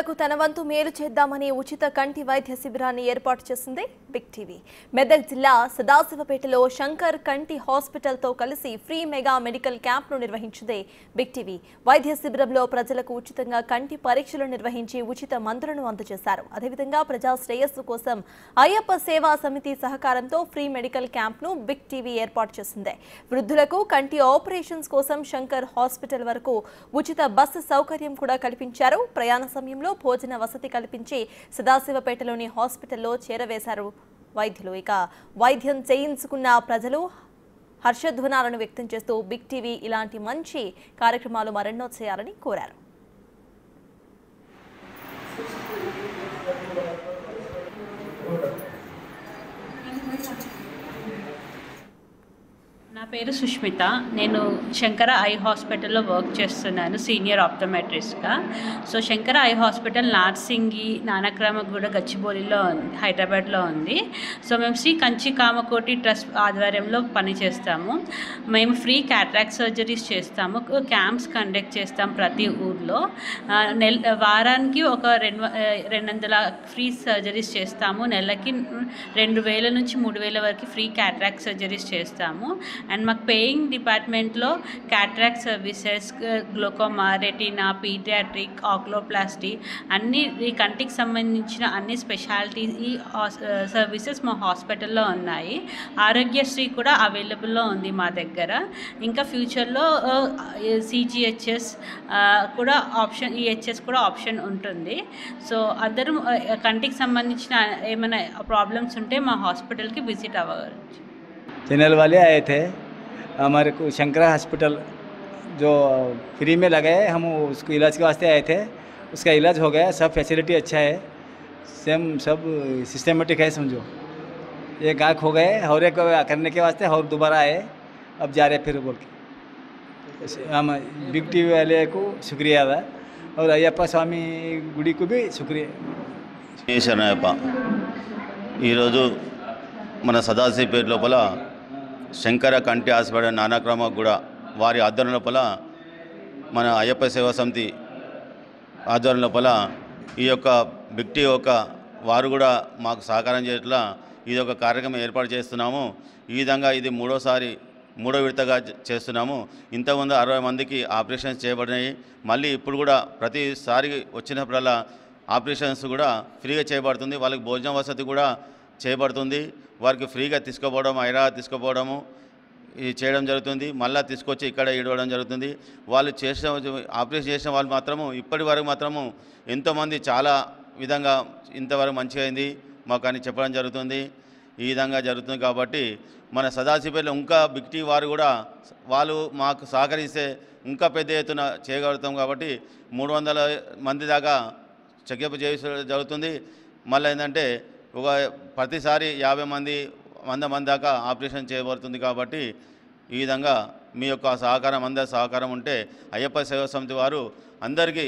వృద్ధులకు తన వంతు మేలు చేద్దామని ఉచిత కంటి వైద్య శిబిరాన్ని ఏర్పాటు చేసింది బిగ్ టీవీ. మెదక్ జిల్లా సదాశివపేటలో శంకర్ కంటి హాస్పిటల్తో కలిసి ఫ్రీ మెగా మెడికల్ క్యాంప్ను నిర్వహించింది బిగ్ టీవీ. వైద్య శిబిరంలో ప్రజలకు ఉచితంగా కంటి పరీక్షలు నిర్వహించి ఉచిత మందులను అందజేశారు. అదేవిధంగా ప్రజా శ్రేయస్సు కోసం అయ్యప్ప సేవా సమితి సహకారంతో ఫ్రీ మెడికల్ క్యాంప్ను బిగ్ టీవీ ఏర్పాటు చేసింది. వృద్ధులకు కంటి ఆపరేషన్స్ కోసం శంకర్ హాస్పిటల్ వరకు ఉచిత బస్సు సౌకర్యం కూడా కల్పించారు. ప్రయాణ సమయంలో భోజన వసతి కల్పించి సదాశివపేటలోని హాస్పిటల్లో చేరవేశారు వైద్యులు. ఇక వైద్యం చేయించుకున్న ప్రజలు హర్షధ్వానాలను వ్యక్తం చేస్తూ బిగ్ టీవీ ఇలాంటి మంచి కార్యక్రమాలు మరెన్నో చేయాలని కోరారు. నా పేరు సుష్మిత. నేను శంకర ఐ హాస్పిటల్లో వర్క్ చేస్తున్నాను సీనియర్ ఆప్టోమెట్రిస్ట్గా. So Sankara eye hospital Narsingi Nanakramguda గచ్చిబౌలిలో హైదరాబాద్లో ఉంది. సో మేము శ్రీ కంచి కామకోటి ట్రస్ట్ ఆధ్వర్యంలో పనిచేస్తాము. మేము ఫ్రీ క్యాట్రాక్ట్ సర్జరీస్ చేస్తాము, క్యాంప్స్ కండక్ట్ చేస్తాం ప్రతి ఊర్లో. వారానికి ఒక 200 ఫ్రీ సర్జరీస్ చేస్తాము. నెలకి 2000 నుంచి 3000 వరకు ఫ్రీ క్యాట్రాక్ట్ సర్జరీస్ చేస్తాము. అండ్ మాకు పేయింగ్ డిపార్ట్మెంట్లో cataract services, glaucoma, retina, paediatric, oculoplasty అన్ని ఈ కంటికి సంబంధించిన అన్ని స్పెషాలిటీ ఈ సర్వీసెస్ మా హాస్పిటల్లో ఉన్నాయి. ఆరోగ్యశ్రీ కూడా అవైలబుల్లో ఉంది మా దగ్గర. ఇంకా ఫ్యూచర్లో సిజిహెచ్ఎస్ కూడా ఆప్షన్, ఈహెచ్ఎస్ కూడా ఆప్షన్ ఉంటుంది. సో అందరూ కంటికి సంబంధించిన ఏమైనా ప్రాబ్లమ్స్ ఉంటే మా హాస్పిటల్కి విజిట్ అవ్వచ్చు. चैनल वाले आए थे हमारे को शंकर हॉस्पिटल जो फ्री में लगाए, हम उसको इलाज के वास्ते आए थे. उसका इलाज हो गया, सब फैसिलिटी अच्छा है, सेम सब सिस्टमेटिक है समझो. एक आँख हो गए और एक करने के वास्ते और दोबारा आए, अब जा रहे फिर बोल के. हम बिग टीवी वाले को शुक्रिया अदा और अय्यप्पा स्वामी गुड़ी को भी शुक्रिया. శరణయ్యప్ప. ఈరోజు మన సదాశివపేట లోపల శంకర కంటి హాస్పిటల్ నానక్రామగూడ వారి ఆధ్వర్యం లోపల మన అయ్యప్ప సేవా సమితి ఆధ్వర్యం లోపల ఈ యొక్క బిగ్ టీవీ వారు కూడా మాకు సహకారం చేయట్లా ఇది ఒక కార్యక్రమం ఏర్పాటు చేస్తున్నాము. ఈ విధంగా ఇది మూడో విడతగా చేస్తున్నాము. ఇంతకుముందు 60 మందికి ఆపరేషన్స్ చేయబడినాయి. మళ్ళీ ఇప్పుడు కూడా ప్రతిసారి వచ్చినప్పుడల్లా ఆపరేషన్స్ కూడా ఫ్రీగా చేయబడుతుంది. వాళ్ళకి భోజన వసతి కూడా చేయబడుతుంది. వారికి ఫ్రీగా తీసుకుపోవడం, హైదరాబాద్ తీసుకుపోవడము ఇది చేయడం జరుగుతుంది. మళ్ళీ తీసుకొచ్చి ఇక్కడ ఇడవడం జరుగుతుంది. వాళ్ళు ఆపరేషన్ చేసిన వాళ్ళు మాత్రము ఇప్పటి వరకు మాత్రము ఎంతోమంది చాలా విధంగా ఇంతవరకు మంచిగా అయింది మాకు అని చెప్పడం జరుగుతుంది. ఈ విధంగా జరుగుతుంది కాబట్టి మన సదాశివపేటలో ఇంకా బిగ్ టీవీ వారు కూడా వాళ్ళు మాకు సహకరిస్తే ఇంకా పెద్ద ఎత్తున చేయగలుగుతాం. కాబట్టి 300 మంది దాకా చెకప్ చేయ జరుగుతుంది. మళ్ళీ ఏంటంటే ప్రతిసారి 50 మంది 100 మంది దాకా ఆపరేషన్ చేయబడుతుంది. కాబట్టి ఈ విధంగా మీ యొక్క సహకారం, అందరి సహకారం ఉంటే అయ్యప్ప సేవా సమితి వారు అందరికీ